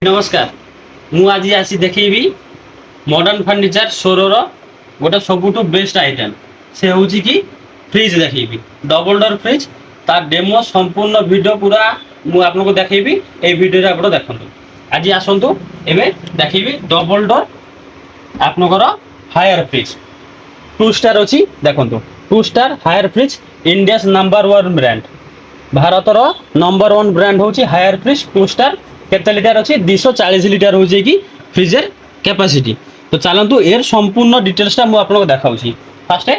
नमस्कार मु आज आसी देखी मॉडर्न फर्निचर शोर गोटे सबुठ बेस्ट आइटम से हूँ कि फ्रिज देखी डबल डोर फ्रिज तार डेमो संपूर्ण वीडियो पूरा मु आपको देखी ये वीडियो आप देखु आज आसतु एवं देखी डबल डोर आपनकर हायर फ्रिज 2 स्टार अच्छी देखो 2 star Haier fridge India number 1 brand भारतर नंबर 1 ब्रांड हूँ हायर फ्रिज 2 स्टार केते लिटर अच्छी 240 लिटर हो कि फ्रिजर कैपेसिटी। तो चलतु यार संपूर्ण डिटेल्सटा मुझे आपको देखा फास्ट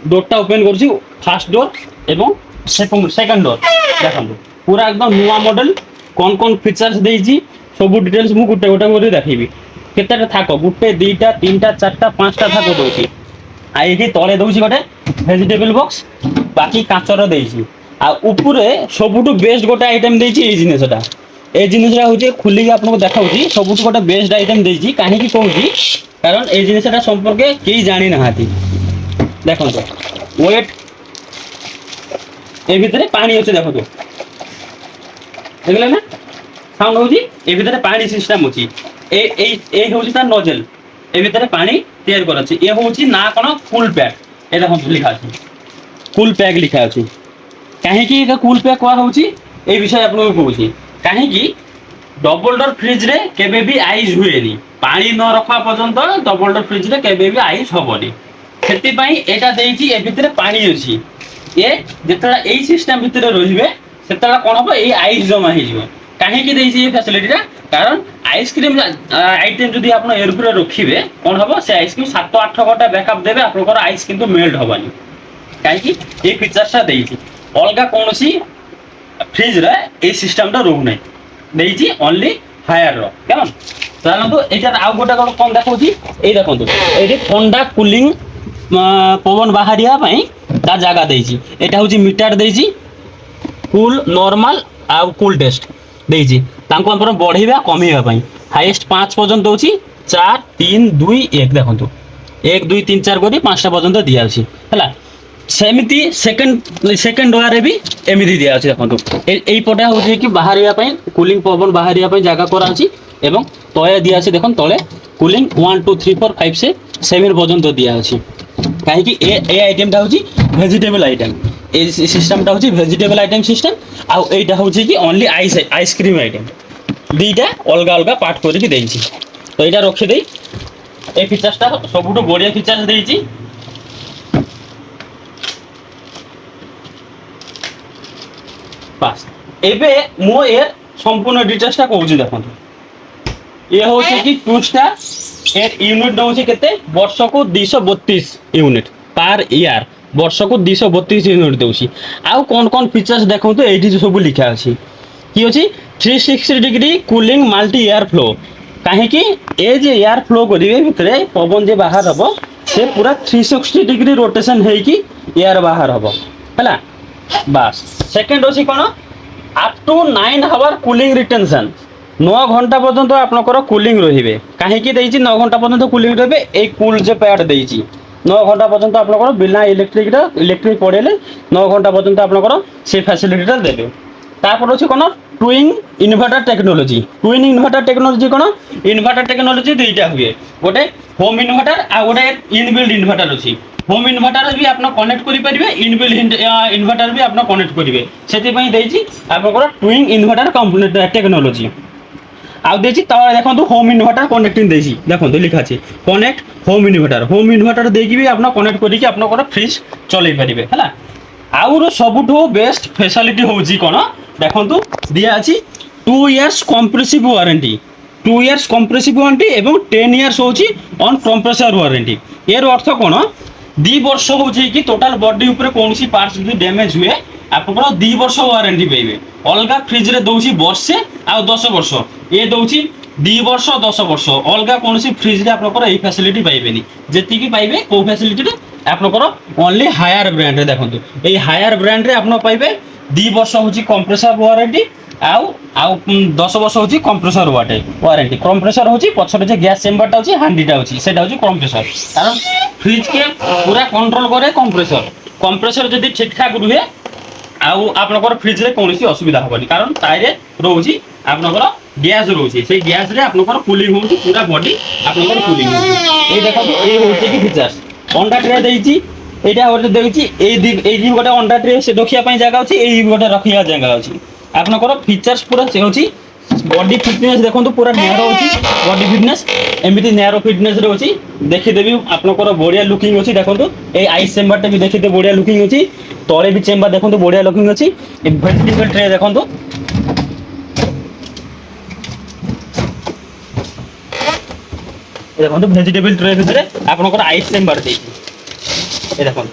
डोरटा ओपन कर फास्ट डोर एवं सेकंड डोर देखो पूरा एकदम नुआ मॉडल कौन कौन फीचर्स देती सब डिटेल्स मुझे गोटे गोटे देखी केते थाक गोटे 2टा 3टा 4टा 5टा थाक दूसरी आई तले दूसरी गोटे भेजिटेबल बॉक्स बाकी काचर देती उपरे सबुठ बेस्ट गोटे आइटम देती जिनसा ए जिनसा हूँ खुलिक आपको देखा सब गोटे बेस्ट आइटम देती कहीं कहूँ कारण ये जिनसा संपर्के कई जानी ना देखो वेट ए भितर पानी अच्छे देखो देखले ना साउंड हूँ ए भितर पानी सिस्टम अच्छी हूँ तार नोजल ए भितर पानी तैयार कर ये हूँ ना कौन कूल पैक ये देखो लिखा अच्छे कूल पैक लिखा अच्छे कहीं कूल पैक कह ये विषय आपको कहूँ कहीं डबल डोर फ्रिज रे केबे भी आइस हुए पानी न रखा पर्यंत डबल डोर फ्रिज रे केबे भी आइस हेनी से ए भितर पानी अच्छी ये जिते यही सिस्टम भितर रे से कौन हम ये आइस जमा हो कहीं फैसिलिटा कारण आइसक्रीम आइटम जदि आप एयरफ्रे रखिए कौन हम से आइसक्रीम 7-8 घंटा बैकअप देवे आपंकर आइस किंतु मेल्ट हेनी कहीं ये फीचर्सटा देती अलग कौन फ्रिज रे सिस्टमटा रोना देती ओनली हायर केमन चलतु यार आउ गोटे कौन देखा ये देखो ये ठंडा कूलिंग पवन बाहर तार जगह देती यहाँ हूँ मीटर देती कूल नॉर्मल आउ कूल टेस्ट देती बढ़ेगा कमेवाई हाईएस्ट 5 पर्यंत दूसरी 4 3 2 1 देखो 1 2 3 4 कर 5टा पर्यंत दिखाई है सेमती सेकेंड डोर भी एमती दिया देखो यही पटे हूँ कि बाहर कूलिंग पवन बाहर जगह कराची एवं तले दिया देखो तले कूलिंग 1 2 3 4 5 से 7 पर्यंत दिया कहीं ए आइटमटा हूँ भेजिटेबल आइटम ये सिस्टमटा हूँ भेजिटेबल आइटम सिस्टम आउ यहाँ हूँ कि ओनली आइसक्रीम आइटम 2टा अलग अलग पार्ट करके देती तो यहाँ रखिदे ये फीचर्सटा सबुठ बढ़िया फीचर्स देती एबे मो ये संपूर्ण डिटेल्सटा कहूँ देखो ये हूँ कि 2 स्टार एर यूनिट दौर के वर्ष को 232 यूनिट पर ईयर वर्ष को 232 यूनिट दूसरी आउ कौन कौन फीचर्स देखो तो ये सब लिखा अच्छी कि अच्छी 360 degree cooling multi air flow कहीं ये जे एयर फ्लो करेंगे भितर पवन जो बाहर हम से पूरा 360 डिग्री रोटेशन होगी एयर बाहर हम है बास सेकेंड अच्छी कौन up to 9 hour cooling retention 9 घंटा पर्यंत आपनकर कूलिंग रे कहीं 9 घंटा पर्यंत कूलिंग रे एक कूल जो पैड देती 9 घंटा पर्यंत आपनकर बिना इलेक्ट्रिक पड़े 9 घंटा पर्यंत आपनकर से फैसिलिटीटा देवे तापर अच्छे कौन ट्विन इन्वर्टर टेक्नोलोजी कौन इन्वर्टर टेक्नोलोजी 2टा हुए गोटे होम इन्वर्टर आ गोटे इनबिल्ड इन्वर्टर अच्छी होम इन्वर्टर भी आप कनेक्ट करेंगे इनबिल्ड इन्वर्टर भी आप कनेक्ट करेंगे से आप ट्विन इन्वर्टर टेक्नोलोजी आउ देखिए देखो होम इन्वर्टर कनेक्टिंग देसी देखो लिखा है कनेक्ट होम इन्वर्टर देखिए भी आप कनेक्ट करके आप फ्रिज चल पारे है आउ सबुठ बेस्ट फैसिलिटी हूँ कौन देखो दिया 2 years compressive warranty 2 years compressive warranty एवं 10 इयर्स हूँ ऑन कंप्रेसर वारंटी यार अर्थ कौन 2 वर्ष हूँ कि टोटाल बॉडी उपर कौन पार्ट्स भी डैमेज हुए आप 2 वर्ष वारंटी पाइबे अलग फ्रिज रे दौर वर्षे आ 10 वर्ष ये दौर 2 वर्ष 10 वर्ष अलग कौन फ्रिज रे आप फैसिलिटी पाइबे जी पाइबे कौ फैसिलिटी आपनकर ओनली हायर ब्रांड रे देखो ये हायर ब्रांड रे आप पाइबे 2 वर्ष हूँ कंप्रेसर वारंटी आउ 10 वर्ष हूँ कंप्रेसर वारंटी कंप्रेसर हूँ पछरे जो गैस चेम्बरटा अच्छी हांडीटा अच्छी से कंप्रेसर कारण फ्रिज के पूरा कंट्रोल करे कंप्रेसर जब ठीक ठाक रुहे आपनकर फ्रिज रे कौन असुविधा हेनी कारण ताइरे रोची ଆପଣଙ୍କର ଗ୍ୟାସ୍ ରହୁଛି, ସେଇ ଗ୍ୟାସ୍ରେ ଆପଣଙ୍କର କୁଲିଂ ହେଉଛି, ପୁରା ବଡି ଆପଣଙ୍କର କୁଲିଂ ହେଉଛି। ଏଇ ଦେଖନ୍ତୁ ଏଇ ହେଉଛି କି ଫିଚର୍ସ। ଅଣ୍ଡା ଟ୍ରେ ଦେଇଛି, এইটা ଗୋଟେ ଦେଇଛି, এই ଗୋଟେ ଅଣ୍ଡା ଟ୍ରେ ସେ ରଖିବା ପାଇଁ ଜାଗା ଅଛି, ଏଇ ଗୋଟେ ରଖିବା ଜାଗା ଅଛି। ଆପଣଙ୍କର ଫିଚର୍ସ ପୁରା ସେ ହେଉଛି ବଡି ଫିଟନେସ୍ ଦେଖନ୍ତୁ ପୁରା ନ୍ୟାରୋ ଅଛି, ବଡି ଫିଟନେସ୍ ଏମିତି ନ୍ୟାରୋ ଫିଟନେସ୍ ରେ ଅଛି। ଦେଖିଦେବି ଆପଣଙ୍କର ବଢିଆ ଲୁକିଂ ଅଛି। ଦେଖନ୍ତୁ ଏଇ ଆଇସ୍ ଚେମ୍ବରଟା ବି ଦେଖିତେ ବଢିଆ ଲୁକିଂ ଅଛି, ତଳେ ବି ଚେମ୍बर ଦେଖନ୍ତୁ ବଢିଆ ଲୁକିଂ ଅଛି। ଏ ଭେଜିଟେବଲ ଟ୍ରେ ଦେଖନ୍ତୁ, ଦେଖନ୍ତୁ ଭେଜିଟେବଲ ଟ୍ରେ ଭିତରେ ଆପଣଙ୍କର ଆଇସ୍ ଚେମ୍बर ଦେଇଛି। ଏ ଦେଖନ୍ତୁ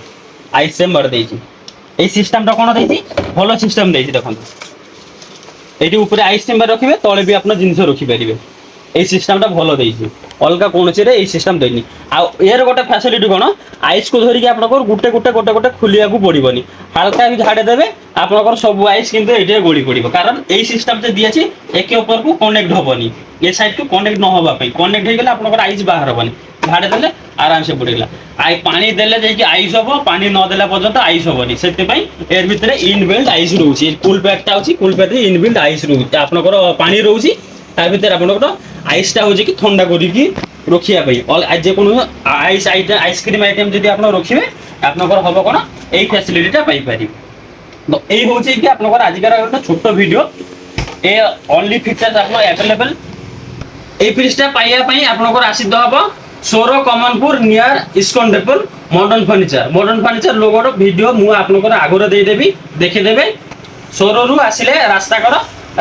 ଆଇସ୍ ଚେମ୍बर ଦେଇଛି। এই সিস্টেমটা কোন ଦେଇଛି ଭଲ ସିଷ୍ଟମ ଦେଇଛି। ଦେଖନ୍ତୁ এইটি উপরে আইস চেম্বার রখিবে, তলে বি আপনার জিনিস রখিপারিবে। এই সিস্টেমটা ভালো ଦେଇଛି, অলগা কোনসিরে এই সিস্টেম দেইনি। আর এর গোটে ফ্যাসিলিটি কোন, আইস কু ধরিকি আপনার গোটে গোটে গোটে গোটে খুলিয়াকু পড়িবনি, হালকা বি ঝাড়ে দেবে আপনার সবু আইস কিন্তু এইটা গড়ি পড়িব। কারণ এই সিস্টেম যে দিয়েছি একে অপরকু কনেক্ট হবনি, এ সাইড কু কনেক্ট ন হবা পাই। কনেক্ট হয়ে গেলে আপনার আইস বাহার হবনি, ঝাড়ে দেলে আরামসে পড়িলা। আই পানি দেলে যাইকি আইস হব, পানি ন দেলা পর্যন্ত আইস হবনি। সেপাই এর ভিতরে ইনবিল্ট আইস রয়েছে, কুল প্যাকটা আছে, কুল প্যাকে ইনবিল্ট আইস রয়েছে, আপনার পানি রয়েছে তার ভিতরে আপনার আইসটা হচ্ছে কি ঠান্ডা করিকি রখিয়া পাই। যে কোনো আইস আইটেম আইসক্রিম আইটেম যদি আপনার রখিবে আপনার হব কোন এই ফ্যাসিলিটিটা পাইপারি। তো এই হচ্ছে কি আপনার আজকের একটা ছোট্ট ভিডিও, এ অনলি ফিচার্স আপনার অ্যাভেলেবল। এই ফ্রিজটা পাইয়া পাই আপনার আসিতে হব সৌর কমনপুর near ISKCON temple modern furniture. Modern furniture লোগোর ভিডিও মু আপনার আগরে দেইদেবি, দেখিদেবে। সৌররু আসলে রাস্তা কর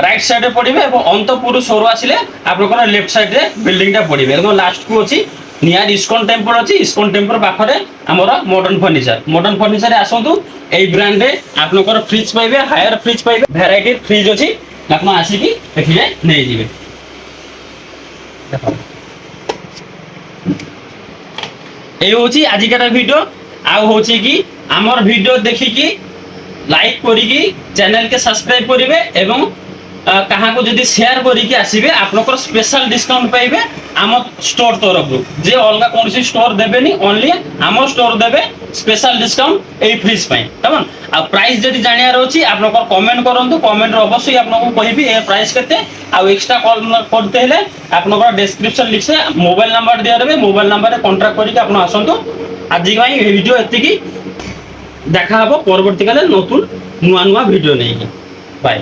রাইট সাইডে পড়বে এবং অন্তপুর সৌর আসলে আপনার লেফট সাইডে বিল্ডিংটা পড়বে। এবং লাস্ট কু অছি নিয়ার ইস্কন টেম্পল অছি, ইস্কন টেম্পল পাখরে আমার মডর্ন ফর্নিচর। মডর্ন ফর্নিচরে আসন্তু, এই ব্র্যান্ডে আপনার ফ্রিজ পাইবে, হায়ার ফ্রিজ পাইবে, ভ্যারাইটির ফ্রিজ অছি, আপনার আসিকি এখানে নিয়ে যাবে। এই হচ্ছে আজকের ভিডিও। আউ হচ্ছে কি আমার ভিডিও দেখিকি লাইক করিকি চ্যানেলকে সাবস্ক্রাইব করিবে এবং কাহাকু যদি শেয়ার করিকি আসিবে আপনার স্পেশাল ডিসকাউন্ট পাইবে আমার স্টোর তরফরু। যে অলগা কোনসি স্টোর দেবেনি, অনলি আমার স্টোর দেবে স্পেশাল ডিসকাউন্ট এই ফ্রিজ পাই। কেমন আর প্রাইস যদি জানিয়ার আছে আপনার কমেন্ট করন্তু, কমেন্ট অবশ্যই আপনার কহিবি এ প্রাইস কেতে। আর এক্সট্রা কল করতে হলে আপনার ডেসক্রিপশন লিখে মোবাইল নাম্বার দিয়ে দেবে, মোবাইল নাম্বারে কন্টাক্ট করিকি আপনার আসন্তু। আজকে পাই এই ভিডিও এতিকি, দেখা হব পরবর্তীকালে নতুন নূয়া নূয়া ভিডিও নেই। বাই।